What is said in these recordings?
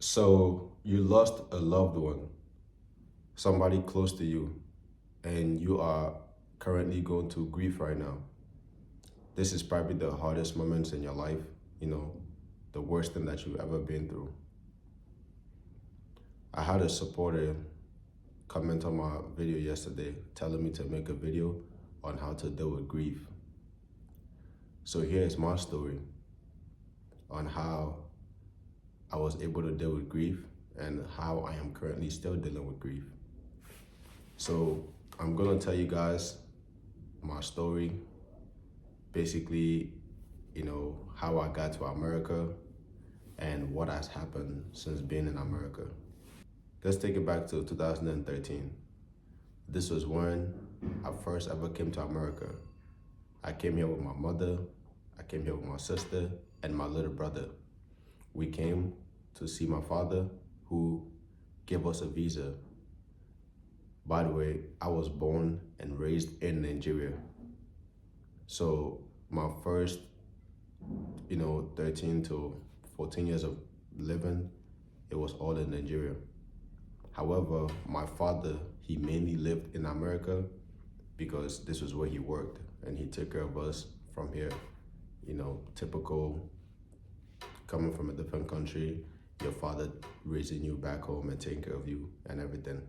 So you lost a loved one, somebody close to you, and you are currently going through grief right now. This is probably the hardest moments in your life, the worst thing that you've ever been through. I had a supporter comment on my video yesterday telling me to make a video on how to deal with grief. So here's my story on how I was able to deal with grief and how I am currently still dealing with grief. So I'm gonna tell you guys my story, basically, how I got to America and what has happened since being in America. Let's take it back to 2013. This was when I first ever came to America. I came here with my mother, I came here with my sister, and my little brother. We came to see my father, who gave us a visa. By the way, I was born and raised in Nigeria. So my first, 13 to 14 years of living, it was all in Nigeria. However, my father, he mainly lived in America because this was where he worked, and he took care of us from here. Typical coming from a different country, your father raising you back home and taking care of you and everything.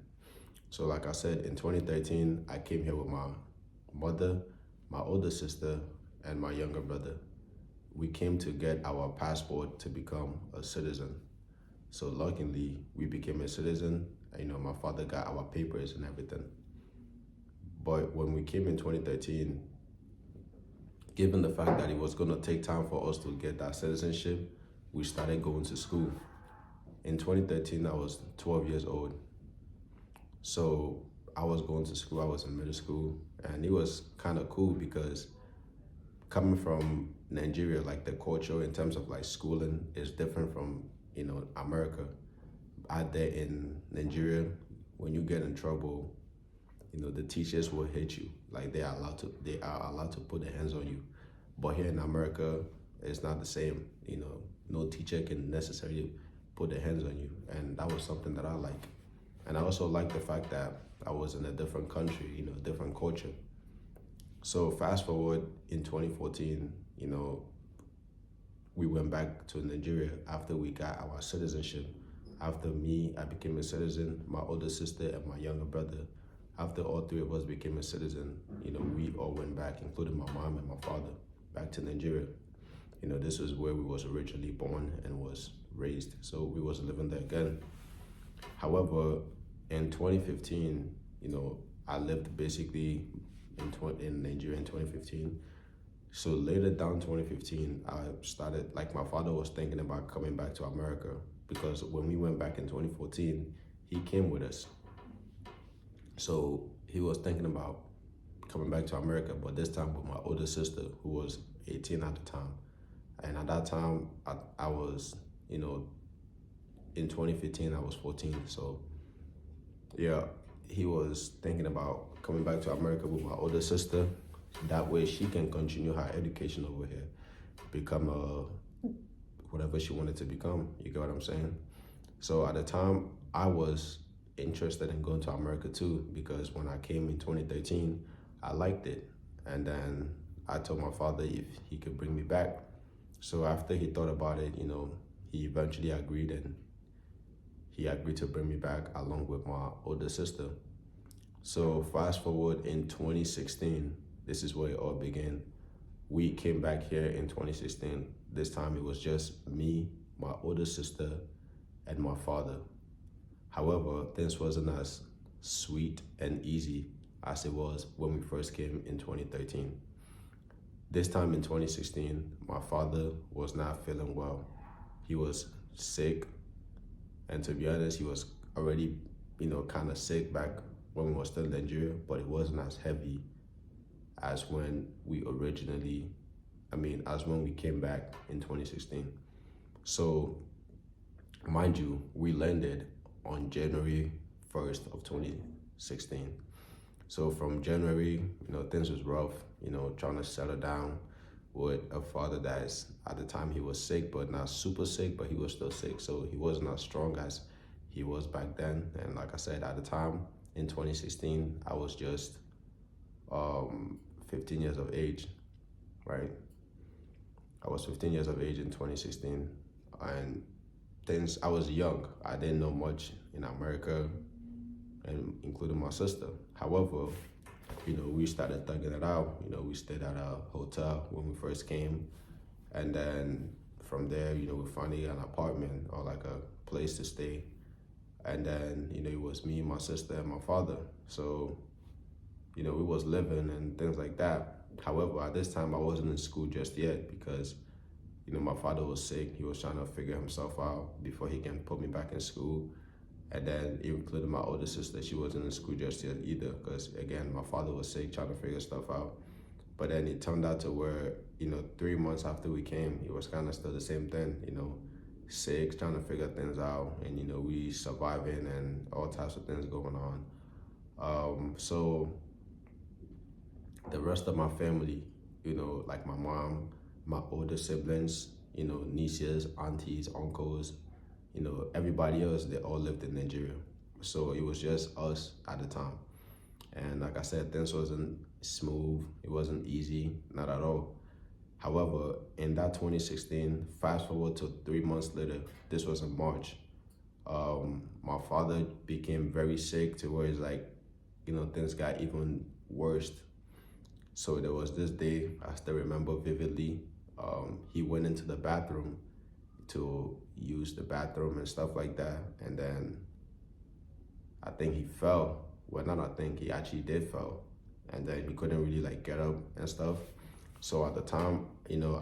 So like I said, in 2013, I came here with my mother, my older sister, and my younger brother. We came to get our passport to become a citizen. So luckily, we became a citizen. My father got our papers and everything. But when we came in 2013, given the fact that it was gonna take time for us to get that citizenship, we started going to school. In 2013, I was 12 years old. So I was going to school, I was in middle school, and it was kind of cool because coming from Nigeria, like the culture in terms of like schooling is different from, America. Out there in Nigeria, when you get in trouble, the teachers will hit you. Like they are allowed to put their hands on you. But here in America, it's not the same. No teacher can necessarily put their hands on you. And that was something that I like. And I also like the fact that I was in a different country, different culture. So fast forward in 2014, we went back to Nigeria after we got our citizenship. After me, I became a citizen, my older sister and my younger brother. After all three of us became a citizen, we all went back, including my mom and my father, back to Nigeria. This was where we was originally born and was raised. So we was living there again. However, in 2015, I lived basically in Nigeria in 2015. So later down 2015, I started, like my father was thinking about coming back to America because when we went back in 2014, he came with us. So he was thinking about coming back to America, but this time with my older sister, who was 18 at the time. And at that time, I was, in 2015, I was 14. So yeah, he was thinking about coming back to America with my older sister. That way she can continue her education over here, become whatever she wanted to become. You get what I'm saying? So at the time, I was interested in going to America too, because when I came in 2013, I liked it. And then I told my father if he could bring me back. So after he thought about it, he eventually agreed, and he agreed to bring me back along with my older sister. So fast forward in 2016, this is where it all began. We came back here in 2016. This time it was just me, my older sister, and my father. However, things wasn't as sweet and easy as it was when we first came in 2013. This time in 2016, my father was not feeling well. He was sick, and to be honest, he was already, kind of sick back when we were still in Nigeria, but it wasn't as heavy as when we came back in 2016. So, mind you, we landed on January 1st of 2016. So from January, things was rough, trying to settle down. with a father that is, at the time he was sick, but not super sick, but he was still sick. So he wasn't as strong as he was back then. And like I said, at the time in 2016, I was just 15 years of age, right? I was 15 years of age in 2016, and things, I was young. I didn't know much in America, and including my sister. However, we started thugging it out. We stayed at a hotel when we first came, and then from there, we finally got an apartment or like a place to stay. And then, it was me, my sister, and my father. So, we was living and things like that. However, at this time, I wasn't in school just yet because, my father was sick. He was trying to figure himself out before he can put me back in school. And then, including my older sister, she wasn't in school just yet either because, again, my father was sick, trying to figure stuff out. But then it turned out to where, 3 months after we came, it was kind of still the same thing, sick, trying to figure things out, and, we surviving and all types of things going on. So the rest of my family, like my mom, my older siblings, nieces, aunties, uncles, everybody else, they all lived in Nigeria. So it was just us at the time. And like I said, things wasn't smooth. It wasn't easy, not at all. However, in that 2016, fast forward to 3 months later, this was in March, my father became very sick to where it's like, things got even worse. So there was this day, I still remember vividly, he went into the bathroom to use the bathroom and stuff like that. And then I think he fell. Well, not I think, he actually did fall. And then he couldn't really like get up and stuff. So at the time,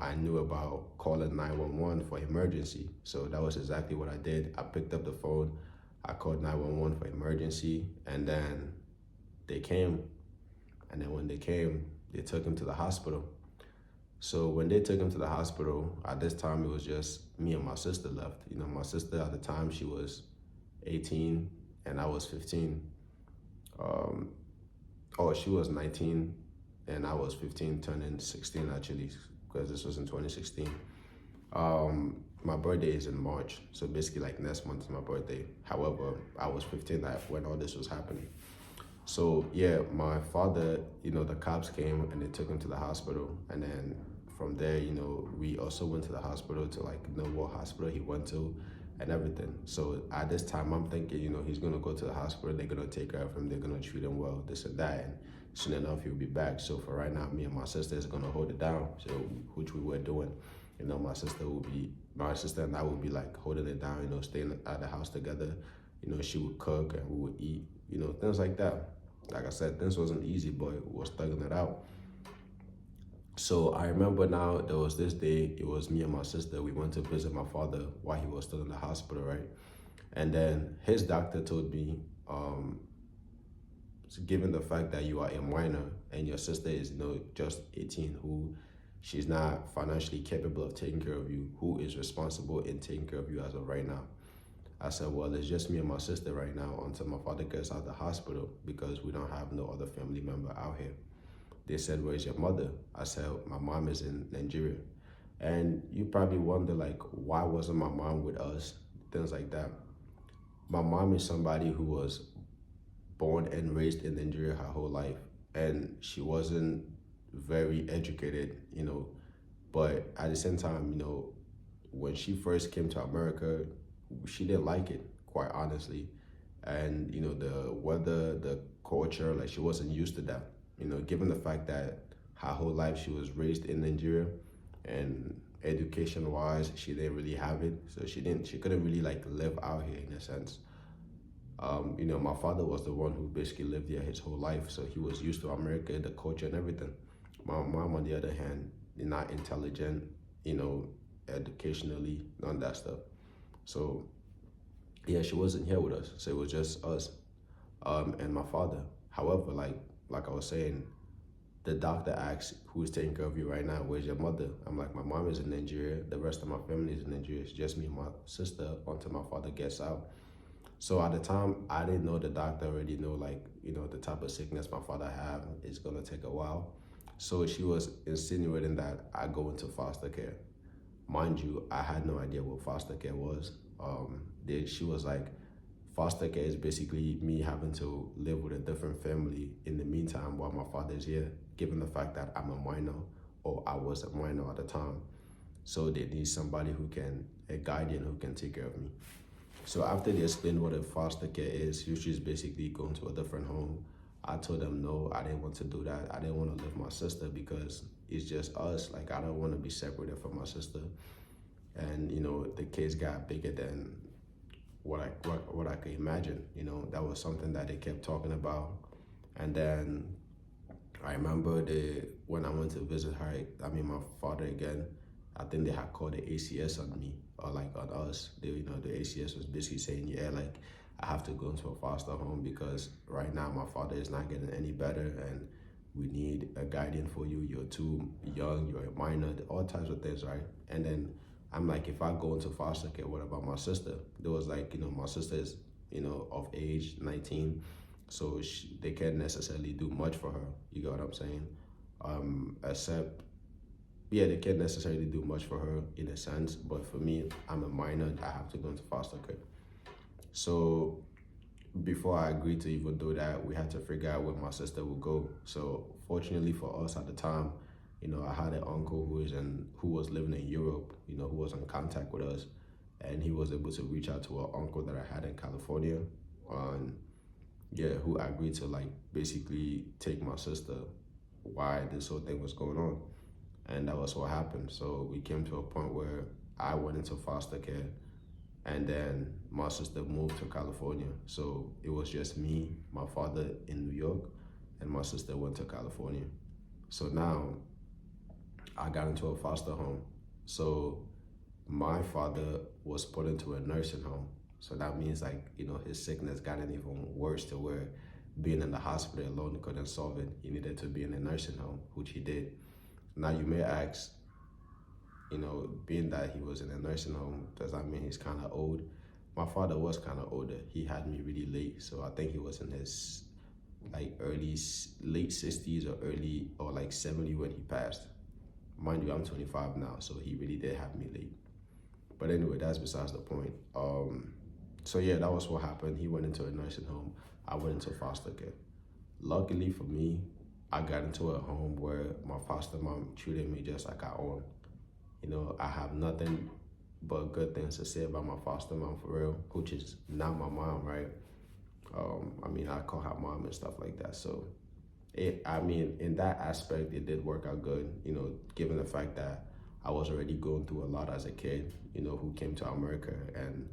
I knew about calling 911 for emergency. So that was exactly what I did. I picked up the phone, I called 911 for emergency, and then they came. And then when they came, they took him to the hospital. So when they took him to the hospital, at this time, it was just me and my sister left. My sister at the time, she was 18 and I was 15. She was 19 and I was 15, turning 16 actually, because this was in 2016. My birthday is in March, so basically like next month is my birthday. However, I was 15 when all this was happening. So yeah, my father, the cops came and they took him to the hospital, and then from there, we also went to the hospital to know what hospital he went to and everything. So at this time, I'm thinking, he's gonna go to the hospital, they're gonna take care of him, they're gonna treat him well, this and that, and soon enough he'll be back. So for right now, me and my sister is gonna hold it down, so which we were doing. My sister and I would be like holding it down, staying at the house together. She would cook and we would eat, things like that. Like I said, things wasn't easy, but we was thugging it out. So I remember now, there was this day, it was me and my sister, we went to visit my father while he was still in the hospital, right? And then his doctor told me, given the fact that you are a minor and your sister is, just 18, who she's not financially capable of taking care of you, who is responsible in taking care of you as of right now? I said, well, it's just me and my sister right now until my father gets out of the hospital because we don't have no other family member out here. They said, where's your mother? I said, my mom is in Nigeria. And you probably wonder, why wasn't my mom with us? Things like that. My mom is somebody who was born and raised in Nigeria her whole life. And she wasn't very educated, but at the same time, when she first came to America, she didn't like it, quite honestly. And, the weather, the culture, she wasn't used to that. Given the fact that her whole life she was raised in Nigeria, and education-wise, she didn't really have it. So she couldn't really live out here in a sense. My father was the one who basically lived here his whole life. So he was used to America, the culture and everything. My mom, on the other hand, not intelligent, educationally, none of that stuff. So yeah, she wasn't here with us. So it was just us, and my father. However, like I was saying, the doctor asks, who's taking care of you right now? Where's your mother? I'm like, my mom is in Nigeria. The rest of my family is in Nigeria. It's just me and my sister until my father gets out. So at the time, I didn't know the doctor already know, the type of sickness my father have is going to take a while. So she was insinuating that I go into foster care. Mind you, I had no idea what foster care was. She was like, foster care is basically me having to live with a different family in the meantime while my father is here, given the fact that I'm a minor, or I was a minor at the time. So they need somebody a guardian who can take care of me. So after they explained what a foster care is, which is basically going to a different home, I told them no, I didn't want to do that. I didn't want to leave my sister because it's just us. Like, I don't want to be separated from my sister. And the kids got bigger than what I could imagine. That was something that they kept talking about. And then I remember when I went to visit her, my father again, I think they had called the ACS on me, or like on us. The ACS was basically saying, yeah, like, I have to go into a foster home because right now my father is not getting any better, and we need a guardian for you. You're too young, you're a minor, all types of things, right? And then I'm like, if I go into foster care, what about my sister? There was like, my sister is, of age, 19, so they can't necessarily do much for her. You get what I'm saying? Except, yeah, they can't necessarily do much for her in a sense, but for me, I'm a minor, I have to go into foster care. So before I agreed to even do that, we had to figure out where my sister would go. So fortunately for us at the time, I had an uncle who was living in Europe, who was in contact with us, and he was able to reach out to an uncle that I had in California, who agreed to like basically take my sister while this whole thing was going on. And that was what happened. So we came to a point where I went into foster care, and then my sister moved to California. So it was just me, my father in New York, and my sister went to California. So now I got into a foster home. So my father was put into a nursing home. So that means like, his sickness gotten even worse to where being in the hospital alone couldn't solve it. He needed to be in a nursing home, which he did. Now you may ask, being that he was in a nursing home, does that mean he's kind of old? My father was kind of older. He had me really late. So I think he was in his like late 60s or like 70 when he passed. Mind you, I'm 25 now, so he really did have me late. But anyway, that's besides the point. So yeah, that was what happened. He went into a nursing home. I went into foster care. Luckily for me, I got into a home where my foster mom treated me just like I own. I have nothing but good things to say about my foster mom for real, which is not my mom, right? I call her mom and stuff like that. So in that aspect, it did work out good, given the fact that I was already going through a lot as a kid, who came to America, and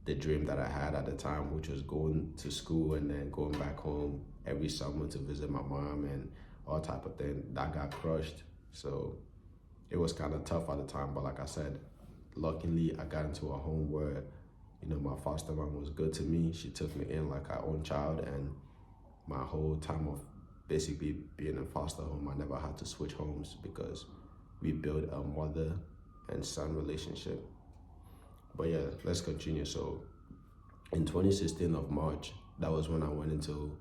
the dream that I had at the time, which was going to school and then going back home every summer to visit my mom and all type of thing, that got crushed. So it was kind of tough at the time, but like I said, luckily I got into a home where, my foster mom was good to me. She took me in like her own child, and my whole time of basically being in foster home, I never had to switch homes because we built a mother and son relationship. But yeah, let's continue. So in 2016 of March, that was when I went into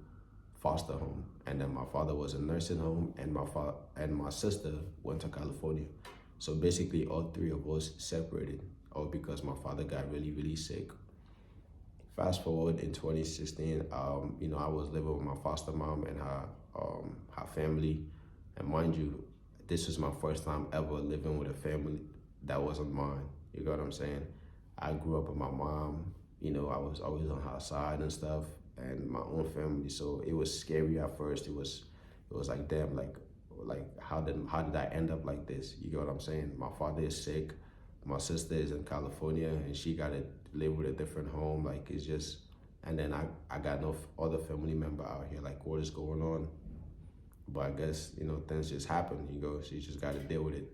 foster home, and then my father was in nursing home, and my sister went to California. So basically all three of us separated, all because my father got really, really sick. Fast forward in 2016, I was living with my foster mom and her family. And mind you, this was my first time ever living with a family that wasn't mine. You know what I'm saying? I grew up with my mom, I was always on her side and stuff, and my own family. So it was scary at first. It was like, damn, like how did I end up like this? You get what I'm saying? My father is sick. My sister is in California, and she got to live with a different home. Like, it's just, and then I got no other family member out here. Like, what is going on? But I guess, things just happen, she just got to deal with it.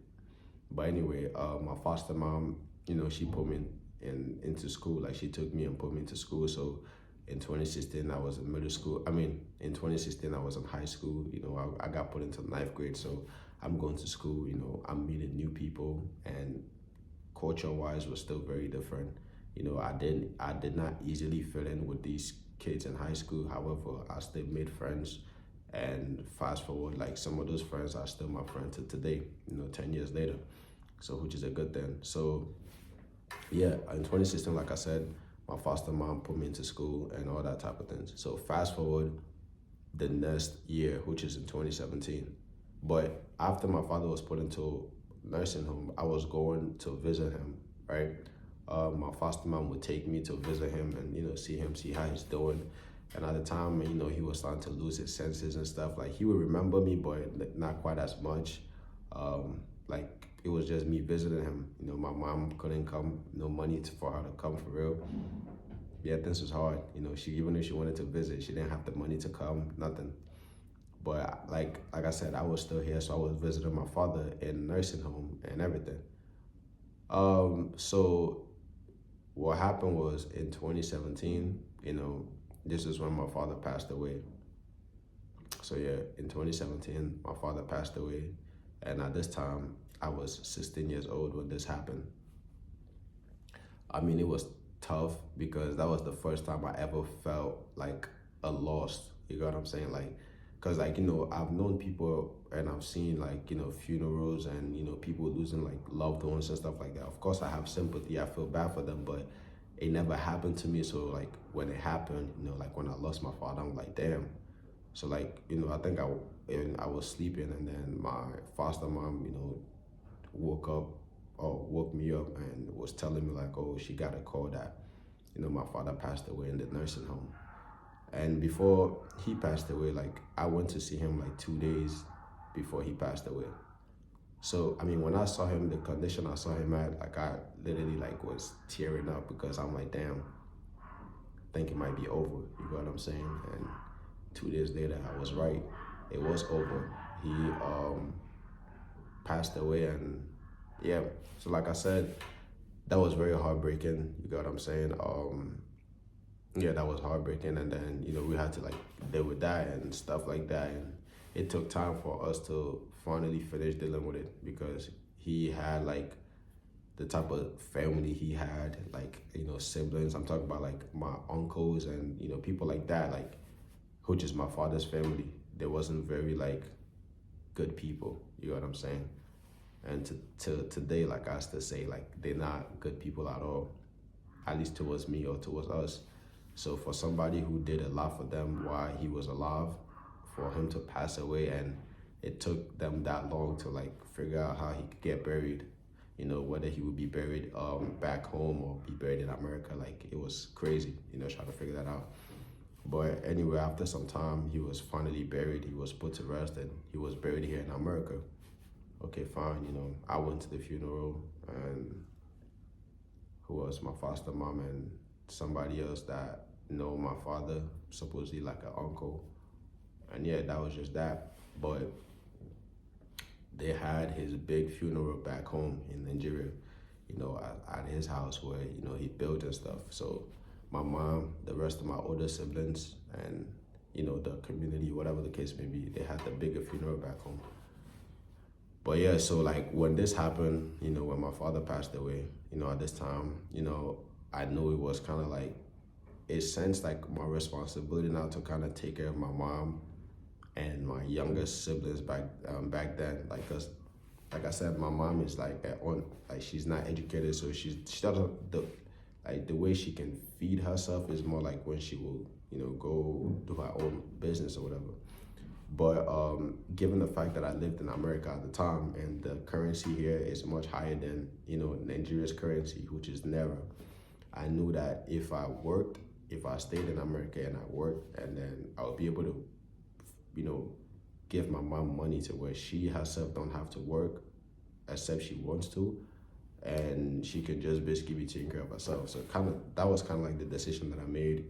But anyway, my foster mom, she put me into school. Like, she took me and put me into school. So in 2016, I was in middle school. In 2016, I was in high school. I got put into ninth grade. So I'm going to school, I'm meeting new people, and culture-wise was still very different. I did not easily fit in with these kids in high school. However, I still made friends, And fast forward, like some of those friends are still my friends to today, 10 years later. So, which is a good thing. So, yeah, in 2016, like I said, my foster mom put me into school and all that type of things. So, fast forward the next year, which is in 2017. But after my father was put into nursing home, I was going to visit him, right? My foster mom would take me to visit him and, see him, see how he's doing. And at the time, he was starting to lose his senses and stuff. Like, he would remember me, but not quite as much. Like, it was just me visiting him. My mom couldn't come, no money for her to come for real. Yeah, this was hard. She, even if she wanted to visit, she didn't have the money to come, nothing. But like I said, I was still here, so I was visiting my father in nursing home and everything. So what happened was in 2017, this is when my father passed away. So yeah, in 2017, my father passed away. And at this time, I was 16 years old when this happened. I mean, it was tough because that was the first time I ever felt like a loss. You got what I'm saying? Like, cause like, I've known people and I've seen like, funerals and, people losing like loved ones and stuff like that. Of course I have sympathy, I feel bad for them, but it never happened to me. So like when it happened, like when I lost my father, I'm like, damn. So like, I think I was sleeping and then my foster mom, woke me up and was telling me like, oh, she got a call that, my father passed away in the nursing home. And before he passed away, like I went to see him like 2 days before he passed away. So, I mean, when I saw him, the condition I saw him at, like I literally like was tearing up because I'm like, damn, I think it might be over. You know what I'm saying? And 2 days later, I was right. It was over. He passed away and yeah. So like I said, that was very heartbreaking. You got what I'm saying? Yeah, that was heartbreaking. And then, we had to like deal with that and stuff like that. And it took time for us to finally finish dealing with it because he had like the type of family he had, like, siblings. I'm talking about like my uncles and, people like that, like, which is my father's family. They wasn't very like good people. You know what I'm saying? And to today, like I still say, like they're not good people at all, at least towards me or towards us. So for somebody who did a lot for them while he was alive, for him to pass away and it took them that long to like figure out how he could get buried, whether he would be buried back home or be buried in America, like it was crazy, trying to figure that out. But anyway, after some time, he was finally buried. He was put to rest and he was buried here in America. Okay, fine, I went to the funeral and who was my foster mom and somebody else that know my father, supposedly like an uncle. And yeah, that was just that. But they had his big funeral back home in Nigeria, at his house where, he built and stuff. So my mom, the rest of my older siblings, and, the community, whatever the case may be, they had the bigger funeral back home. But yeah, so like when this happened, when my father passed away, at this time, I knew it was kind of like, it sensed like my responsibility now to kind of take care of my mom and my younger siblings back then. Like, cause like I said, my mom is like she's not educated, so she doesn't the way she can feed herself is more like when she will go do her own business or whatever. But given the fact that I lived in America at the time and the currency here is much higher than, Nigeria's currency, which is never, I knew that if I stayed in America and I worked, and then I would be able to, give my mom money to where she herself don't have to work except she wants to, and she can just basically be taking care of herself. So that was kind of like the decision that I made,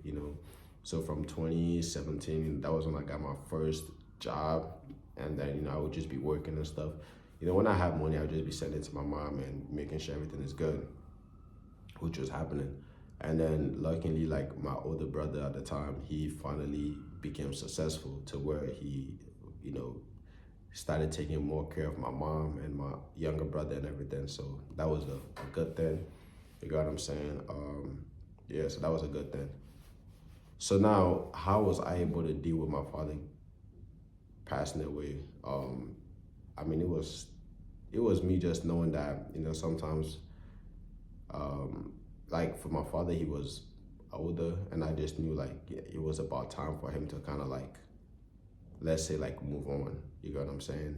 So from 2017, that was when I got my first job, and then I would just be working and stuff. When I have money, I would just be sending it to my mom and making sure everything is good, which was happening. And then luckily, like my older brother at the time, he finally became successful to where he, started taking more care of my mom and my younger brother and everything. So that was a good thing. You got what I'm saying? Yeah, so that was a good thing. So now, how was I able to deal with my father passing away, I mean, it was me just knowing that, you know, sometimes, like for my father, he was older, and I just knew like it was about time for him to kind of like, let's say, like move on. You get what I'm saying?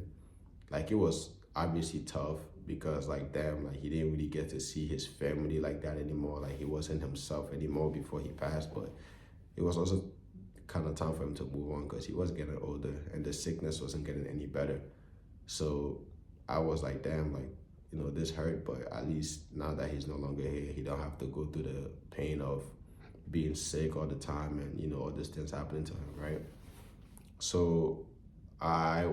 Like it was obviously tough because like damn, like he didn't really get to see his family like that anymore. Like he wasn't himself anymore before he passed, but it was also kind of time for him to move on because he was getting older and the sickness wasn't getting any better. So I was like, damn, like, you know, this hurt, but at least now that he's no longer here, he don't have to go through the pain of being sick all the time and, you know, all these things happening to him, right? So I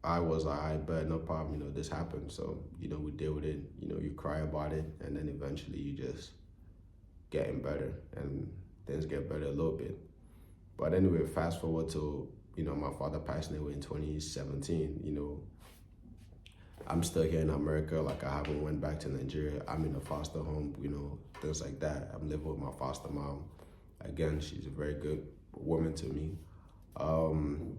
I was like, I bet no problem, you know, this happened. So, you know, we deal with it, you know, you cry about it and then eventually you just getting better and things get better a little bit. But anyway, fast forward to, you know, my father passing away in 2017, you know, I'm still here in America. Like I haven't went back to Nigeria. I'm in a foster home, you know, things like that. I'm living with my foster mom. Again, she's a very good woman to me. Um,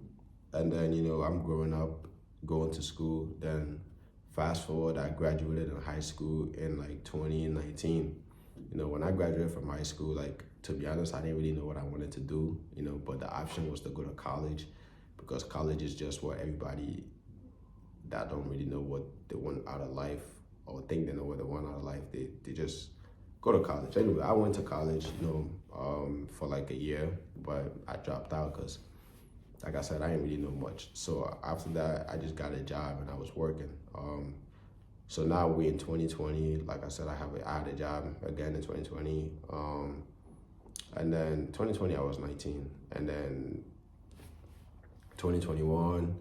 and then, you know, I'm growing up, going to school. Then fast forward, I graduated in high school in like 2019. You know, when I graduated from high school, like, to be honest, I didn't really know what I wanted to do, you know, but the option was to go to college because college is just what everybody that don't really know what they want out of life or think they know what they want out of life, they just go to college. Anyway, I went to college, you know, for like a year, but I dropped out because, like I said, I didn't really know much. So after that, I just got a job and I was working. So now we're in 2020. Like I said, I had a job again in 2020. And then 2020, I was 19. And then 2021,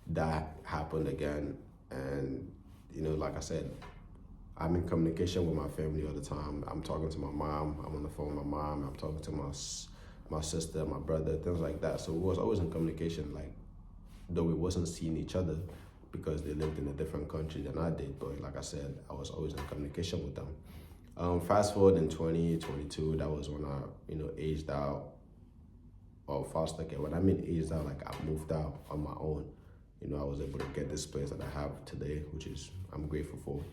that happened again. And, you know, like I said, I'm in communication with my family all the time. I'm talking to my mom. I'm on the phone with my mom. I'm talking to my sister, my brother, things like that. So we was always in communication, like, though we wasn't seeing each other because they lived in a different country than I did. But like I said, I was always in communication with them. Fast forward in 2022, that was when I, you know, aged out of foster care. When I mean aged out, like I moved out on my own. You know, I was able to get this place that I have today, which is, I'm grateful for.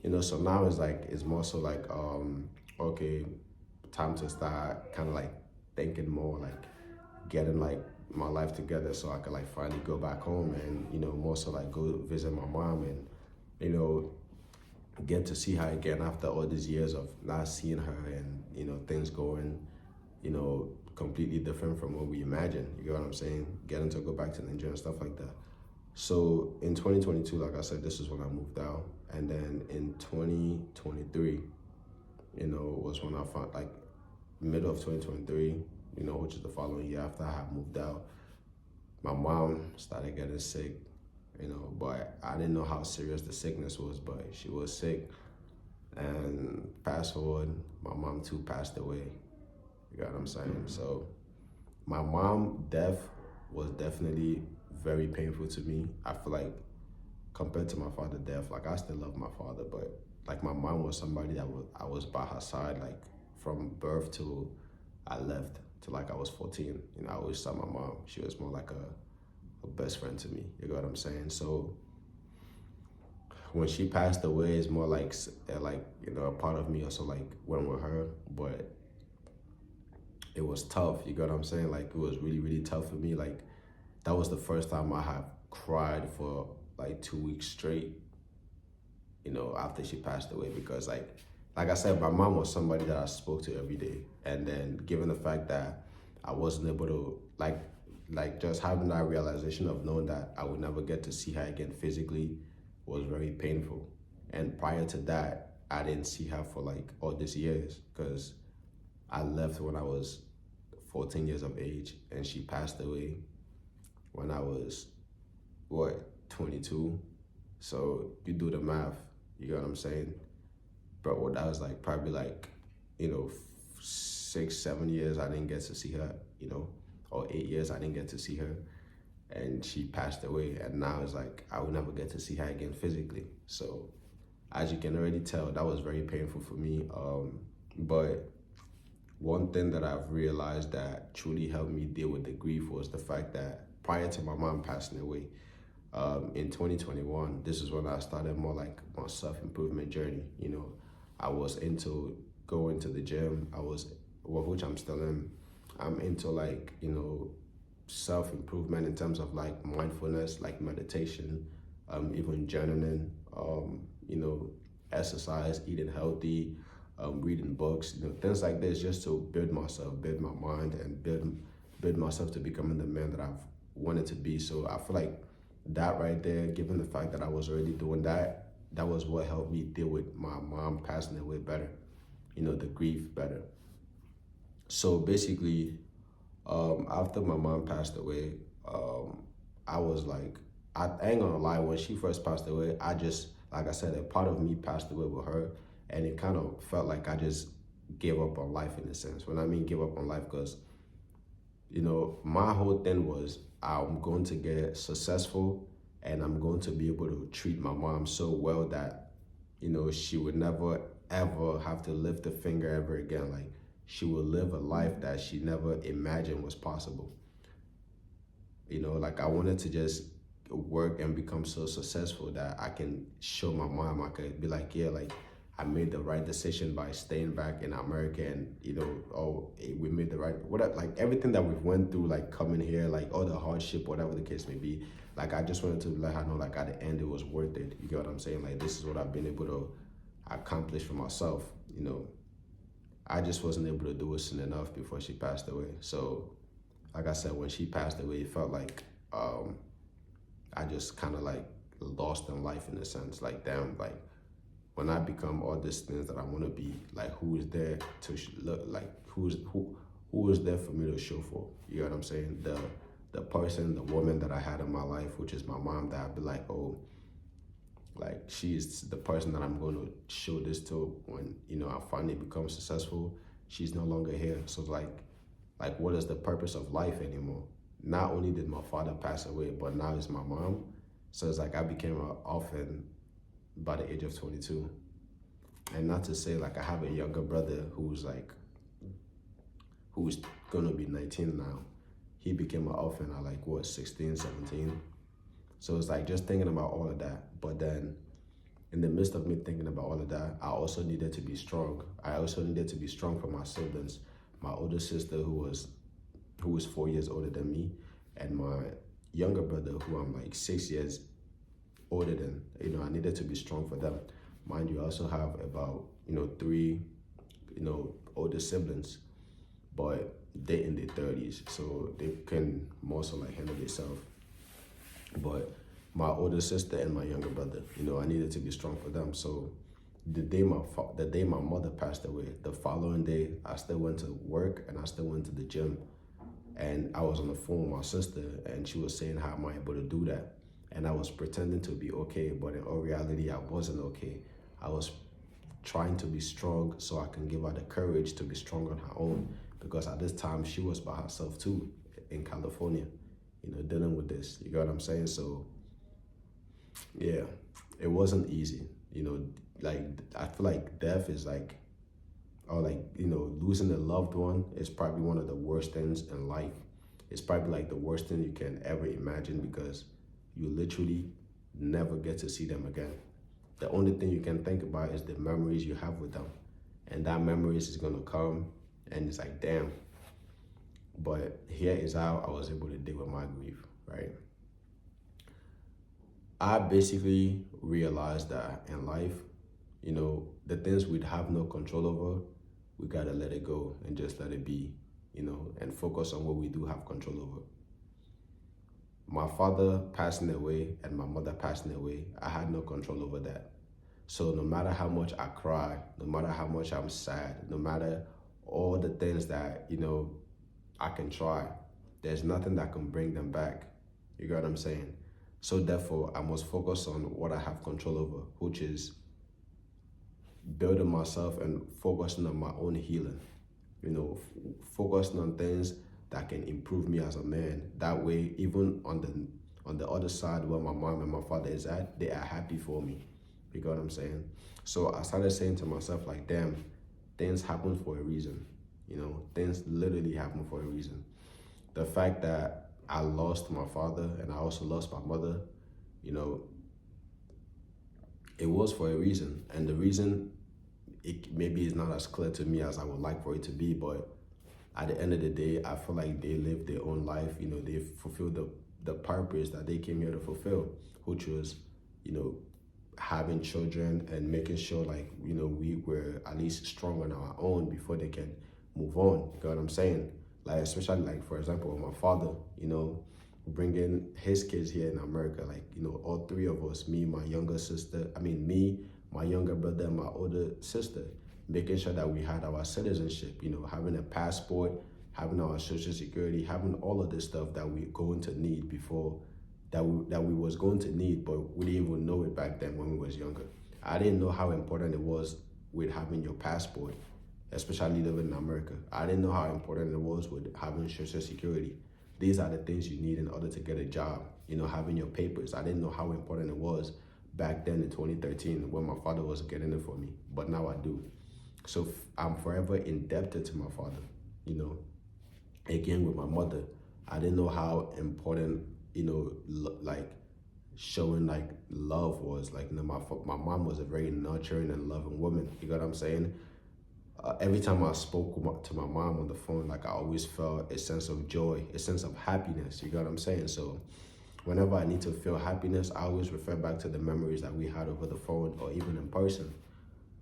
You know, so now it's like, it's more so like, okay, time to start kind of like thinking more, like getting like my life together so I could like finally go back home and, you know, more so like go visit my mom and, you know, get to see her again after all these years of not seeing her and, you know, things going, you know, completely different from what we imagined. You know what I'm saying? Getting to go back to Nigeria and stuff like that. So in 2022, like I said, this is when I moved out. And then in 2023, you know, was when I found, like, middle of 2023, you know, which is the following year after I had moved out, my mom started getting sick, you know, but I didn't know how serious the sickness was, but she was sick. And fast forward, my mom too passed away. You got what I'm saying? So my mom death was definitely very painful to me. I feel like compared to my father death, like I still love my father, but like my mom was somebody that I was by her side, like from birth till I left, till like I was 14. You know, I always saw my mom. She was more like a best friend to me. You know what I'm saying? So when she passed away, it's more like, you know, a part of me also like went with her, but it was tough. You get what I'm saying? Like it was really, really tough for me. Like that was the first time I have cried for like 2 weeks straight, you know, after she passed away, because like I said, my mom was somebody that I spoke to every day. And then given the fact that I wasn't able to like just having that realization of knowing that I would never get to see her again physically was very painful. And prior to that, I didn't see her for like all these years because I left when I was 14 years of age and she passed away when I was, 22. So you do the math, you know what I'm saying? Bro, that was like probably like, you know, 6, 7 years I didn't get to see her, you know, or 8 years I didn't get to see her. And she passed away, and now it's like I will never get to see her again physically. So as you can already tell, that was very painful for me. But one thing that I've realized that truly helped me deal with the grief was the fact that prior to my mom passing away. In 2021, this is when I started more like my self-improvement journey. I was into going to the gym. Which I'm still in. I'm into like, self-improvement in terms of like mindfulness, like meditation, even journaling, exercise, eating healthy, reading books, things like this, just to build myself, build my mind, and build myself to becoming the man that I've wanted to be. So I feel like that right there, given the fact that I was already doing that, that was what helped me deal with my mom passing away better, the grief better. So basically, after my mom passed away, I was like, I ain't gonna lie, when she first passed away, I just, like I said, a part of me passed away with her, and it kind of felt like I just gave up on life in a sense. When I mean give up on life, because, my whole thing was I'm going to get successful and I'm going to be able to treat my mom so well that, she would never ever have to lift a finger ever again. Like, she would live a life that she never imagined was possible. Like I wanted to just work and become so successful that I can show my mom, I could be like, yeah, like I made the right decision by staying back in America, and we made the right, whatever, like everything that we've went through, like coming here, like all the hardship, whatever the case may be. Like I just wanted to let her know, like at the end it was worth it. You get what I'm saying? Like this is what I've been able to accomplish for myself. I just wasn't able to do it soon enough before she passed away. So like I said, when she passed away, it felt like I just kind of like lost in life in a sense. Like, damn, like when I become all these things that I want to be, like who is there to look, like who is there for me to show for? You know what I'm saying? The person, the woman that I had in my life, which is my mom, that I'd be like, oh, like she's the person that I'm going to show this to when I finally become successful. She's no longer here, so like what is the purpose of life anymore? Not only did my father pass away, but now it's my mom. So it's like I became an orphan by the age of 22. And not to say like I have a younger brother who's gonna be 19 now. He became an orphan at like what, 16, 17. So it's like just thinking about all of that. But then in the midst of me thinking about all of that, I also needed to be strong. I also needed to be strong for my siblings. My older sister who was 4 years older than me, and my younger brother who I'm like 6 years older than. I needed to be strong for them. Mind you, I also have about, 3, older siblings, but they're in their 30s, so they can more so like handle themselves. But my older sister and my younger brother, I needed to be strong for them. So the day my mother passed away, the following day, I still went to work and I still went to the gym. And I was on the phone with my sister, and she was saying, how am I able to do that? And I was pretending to be okay, but in all reality, I wasn't okay. I was trying to be strong so I can give her the courage to be strong on her own, because at this time she was by herself too in California, dealing with this. You get what I'm saying? So yeah, it wasn't easy. Like I feel like death is like, or like, losing a loved one is probably one of the worst things in life. It's probably like the worst thing you can ever imagine, because you literally never get to see them again. The only thing you can think about is the memories you have with them. And that memories is gonna come, and it's like, damn. But here is how I was able to deal with my grief, right? I basically realized that in life, the things we'd have no control over, we gotta let it go and just let it be, and focus on what we do have control over. My father passing away and my mother passing away, I had no control over that. So no matter how much I cry, no matter how much I'm sad, no matter all the things that, I can try, there's nothing that can bring them back. You get what I'm saying? So therefore, I must focus on what I have control over, which is building myself and focusing on my own healing. Focusing on things that can improve me as a man. That way, even on the other side where my mom and my father is at, they are happy for me. You get what I'm saying? So I started saying to myself, like, damn, things happen for a reason. Things literally happen for a reason. The fact that I lost my father and I also lost my mother, you know, it was for a reason. And the reason, it maybe is not as clear to me as I would like for it to be, but at the end of the day, I feel like they lived their own life. You know, they fulfilled the purpose that they came here to fulfill, which was, you know, having children and making sure like, you know, we were at least strong on our own before they can move on. You know what I'm saying? Like, especially like, for example, with my father, you know, bringing his kids here in America, like, you know, all three of us, me, my younger sister, me, my younger brother, and my older sister, making sure that we had our citizenship, you know, having a passport, having our social security, having all of this stuff that we're going to need before that we was going to need, but we didn't even know it back then when we was younger. I didn't know how important it was with having your passport, especially living in America. I didn't know how important it was with having social security. These are the things you need in order to get a job. You know, having your papers. I didn't know how important it was back then in 2013 when my father was getting it for me, but now I do. So I'm forever indebted to my father, you know. Again, with my mother, I didn't know how important, you know, like showing like love was. Like, you know, my mom was a very nurturing and loving woman. You know what I'm saying? Every time I spoke to my mom on the phone, like I always felt a sense of joy, a sense of happiness. You know what I'm saying? So whenever I need to feel happiness, I always refer back to the memories that we had over the phone or even in person.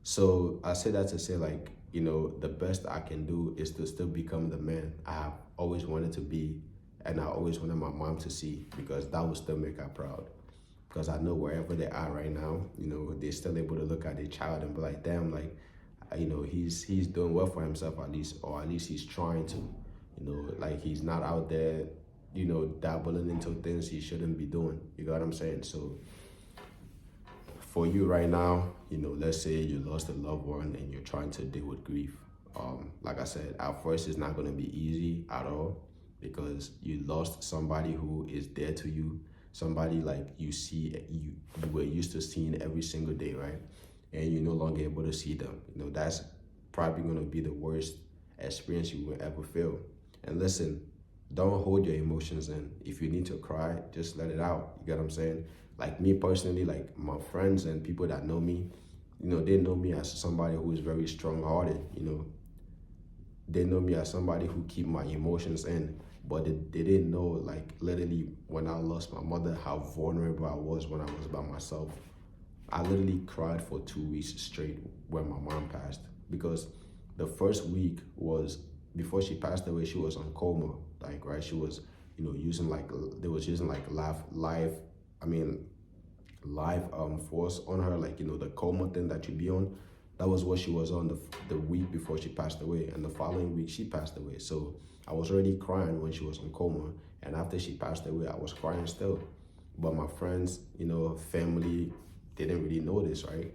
So I say that to say, like, you know, the best I can do is to still become the man I have always wanted to be, and I always wanted my mom to see, because that will still make her proud. Because I know wherever they are right now, you know, they're still able to look at their child and be like, damn, like, you know, he's doing well for himself at least, or at least he's trying to, you know, like he's not out there, you know, dabbling into things he shouldn't be doing. You got what I'm saying? So for you right now, you know, let's say you lost a loved one and you're trying to deal with grief. Like I said, at first it's not going to be easy at all, because you lost somebody who is dear to you, somebody like you were used to seeing every single day, right? And you're no longer able to see them. You know, that's probably going to be the worst experience you will ever feel. And listen, don't hold your emotions in. If you need to cry, just let it out. You get what I'm saying? Like me personally, like my friends and people that know me, you know, they know me as somebody who is very strong-hearted. You know, they know me as somebody who keep my emotions in, but they didn't know, like, literally when I lost my mother, how vulnerable I was when I was by myself. I literally cried for 2 weeks straight when my mom passed, because the first week was, before she passed away, she was on coma, like, right? She was, you know, using like, they was using like I mean, live force on her, like, you know, the coma thing that you be on. That was what she was on the week before she passed away, and the following week she passed away. So I was already crying when she was in coma, and after she passed away, I was crying still. But my friends, you know, family, they didn't really notice, right?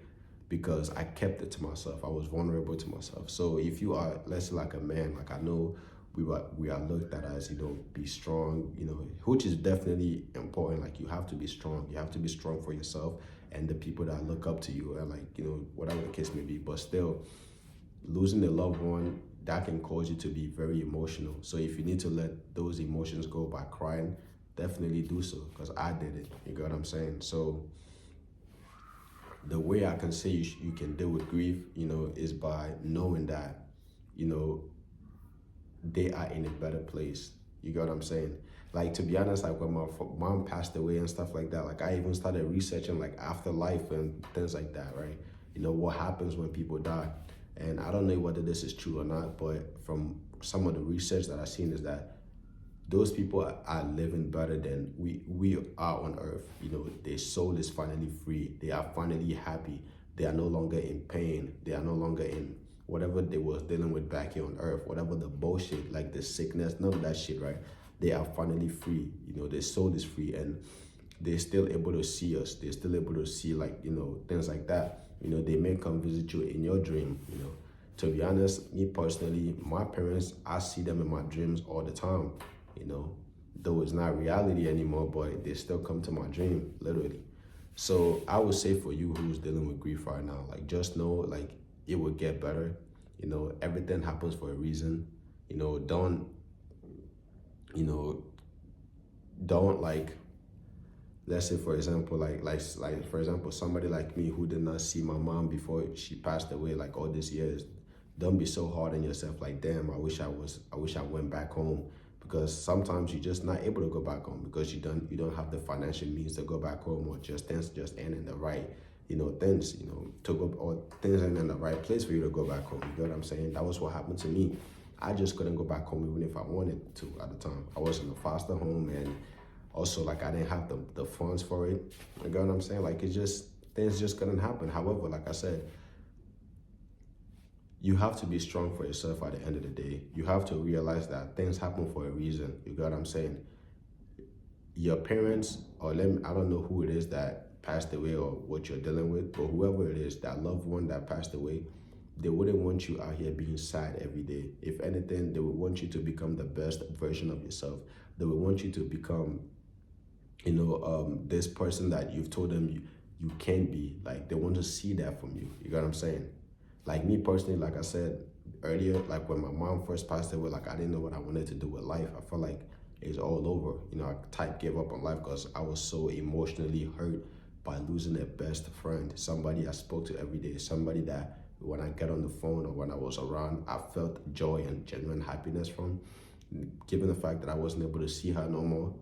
Because I kept it to myself. I was vulnerable to myself. So if you are, let's say, like a man, like I know we are looked at as, you know, be strong, you know, which is definitely important. Like, you have to be strong. You have to be strong for yourself and the people that look up to you, and, like, you know, whatever the case may be. But still, losing a loved one, that can cause you to be very emotional. So if you need to let those emotions go by crying, definitely do so, because I did it. You get what I'm saying? So the way I can say you can deal with grief, you know, is by knowing that, you know, they are in a better place. You get what I'm saying? Like, to be honest, like when my mom passed away and stuff like that, like I even started researching like afterlife and things like that, right? You know, what happens when people die. And I don't know whether this is true or not, but from some of the research that I've seen is that those people are living better than we are on earth. You know, their soul is finally free. They are finally happy. They are no longer in pain. They are no longer in whatever they was dealing with back here on earth, whatever the bullshit, like the sickness, none of that shit, right? They are finally free. You know, their soul is free, and they're still able to see us. They're still able to see, like, you know, things like that. You know, they may come visit you in your dream, you know. To be honest, me personally, my parents, I see them in my dreams all the time, you know. Though it's not reality anymore, but they still come to my dream, literally. So I would say for you who's dealing with grief right now, like, just know, like, it will get better. You know, everything happens for a reason. You know, don't, you know, don't like, let's say for example, like for example, somebody like me who did not see my mom before she passed away, like all these years. Don't be so hard on yourself. Like, damn, I wish I went back home, because sometimes you're just not able to go back home because you don't have the financial means to go back home, or just things just ain't in the right, things, to go, or things ain't in the right place for you to go back home. You get what I'm saying? That was what happened to me. I just couldn't go back home even if I wanted to at the time. I was in a foster home, and also like I didn't have the funds for it. You get what I'm saying? Like, things just couldn't happen. However, like I said, you have to be strong for yourself at the end of the day. You have to realize that things happen for a reason. You get what I'm saying? Your parents, or I don't know who it is that passed away or what you're dealing with, but whoever it is, that loved one that passed away, they wouldn't want you out here being sad every day. If anything, they would want you to become the best version of yourself. They would want you to become, this person that you've told them you can be. Like, they want to see that from you. You get what I'm saying? Like me personally, like I said earlier, like when my mom first passed away, like I didn't know what I wanted to do with life. I felt like it's all over. I gave up on life because I was so emotionally hurt by losing a best friend, somebody I spoke to every day, somebody that when I get on the phone or when I was around, I felt joy and genuine happiness from. Given the fact that I wasn't able to see her no more,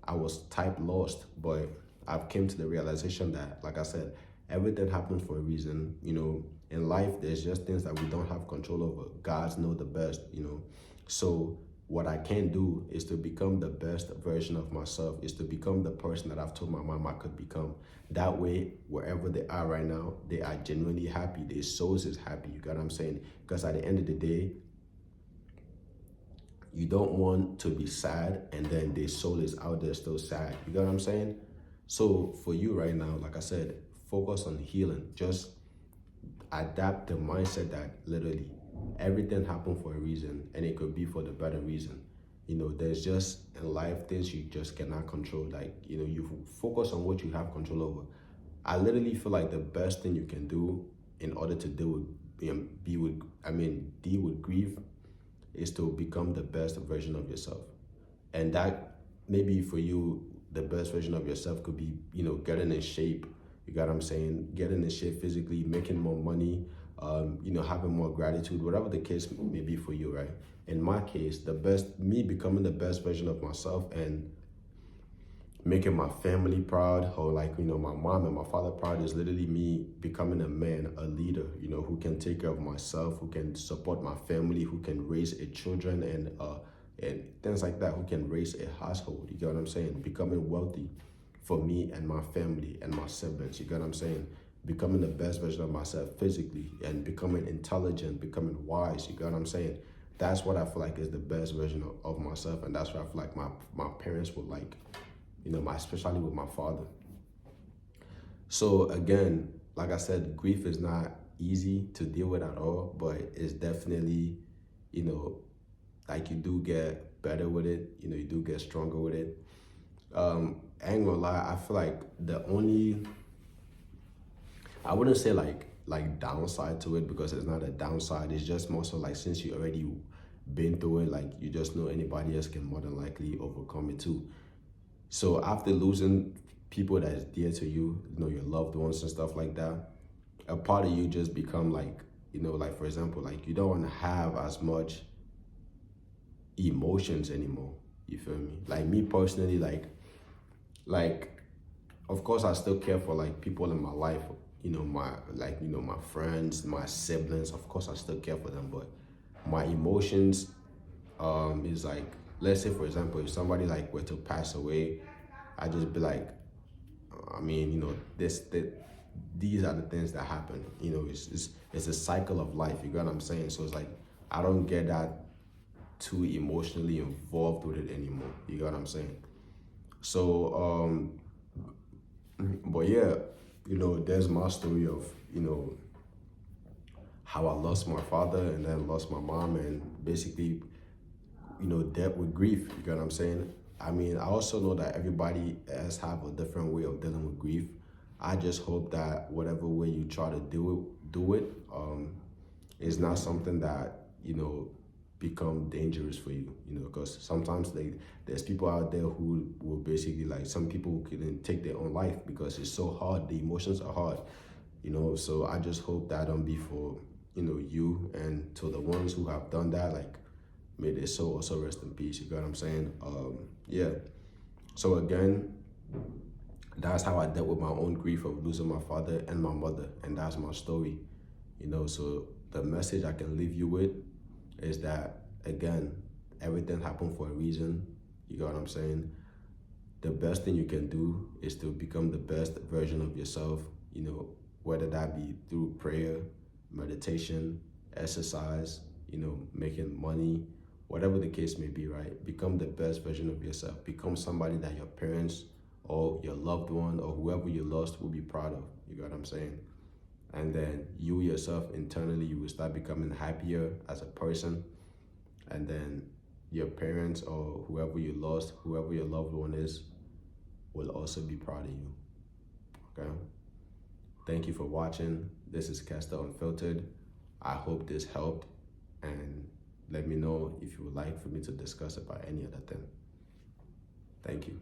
I was type lost. But I've came to the realization that, like I said, everything happens for a reason. In life, there's just things that we don't have control over. God's know the best. So what I can do is to become the best version of myself, is to become the person that I've told my mom I could become. That way, wherever they are right now, they are genuinely happy. Their souls is happy. You got what I'm saying? Because at the end of the day, you don't want to be sad and then their soul is out there still sad. You got what I'm saying? So for you right now, like I said, focus on healing. Just adapt the mindset that literally everything happened for a reason, and it could be for the better reason. There's just in life things you just cannot control. Like, you focus on what you have control over. I literally feel like the best thing you can do in order to deal with grief is to become the best version of yourself. And that maybe for you, the best version of yourself could be, getting in shape. You got what I'm saying? Getting in shape physically, making more money, having more gratitude, whatever the case may be for you, right? In my case, me becoming the best version of myself and making my family proud, or my mom and my father proud, is literally me becoming a man, a leader, who can take care of myself, who can support my family, who can raise children and things like that, who can raise a household. You get what I'm saying? Becoming wealthy for me and my family and my siblings. You get what I'm saying? Becoming the best version of myself physically and becoming intelligent, becoming wise. You get what I'm saying? That's what I feel like is the best version of myself, and that's what I feel like my parents would like, especially with my father. So again, like I said, grief is not easy to deal with at all, but it's definitely, like you do get better with it, you do get stronger with it. I ain't gonna lie, I feel like I wouldn't say like downside to it, because it's not a downside. It's just more so like, since you already been through it, like you just know anybody else can more than likely overcome it too. So after losing people that is dear to you, your loved ones and stuff like that, a part of you just become like, like for example, like you don't want to have as much emotions anymore. You feel me? Like me personally, like of course I still care for like people in my life, my friends, my siblings. Of course I still care for them, but my emotions is like, let's say for example, if somebody like were to pass away, I just be like, these are the things that happen. It's a cycle of life. You get what I'm saying? So it's like I don't get that too emotionally involved with it anymore. You get what I'm saying? So but yeah, there's my story of how I lost my father and then lost my mom, and basically dealt with grief. You get what I'm saying? I also know that everybody else have a different way of dealing with grief. I just hope that whatever way you try to do it is not something that become dangerous for you, you know, because sometimes there's people out there who will basically, like, some people couldn't take their own life because it's so hard, the emotions are hard, you know. So I just hope that don't be for, you know, you, and to the ones who have done that, like, may their soul also rest in peace, you got what I'm saying? Yeah, so again, that's how I dealt with my own grief of losing my father and my mother, and that's my story, you know. So the message I can leave you with is that, again, everything happened for a reason, you got what I'm saying? The best thing you can do is to become the best version of yourself, you know, whether that be through prayer, meditation, exercise, you know, making money, whatever the case may be, right? Become the best version of yourself. Become somebody that your parents or your loved one or whoever you lost will be proud of, you got what I'm saying? And then you yourself internally, you will start becoming happier as a person. And then your parents or whoever you lost, whoever your loved one is, will also be proud of you, okay? Thank you for watching. This is Kester Unfiltered. I hope this helped, and let me know if you would like for me to discuss about any other thing. Thank you.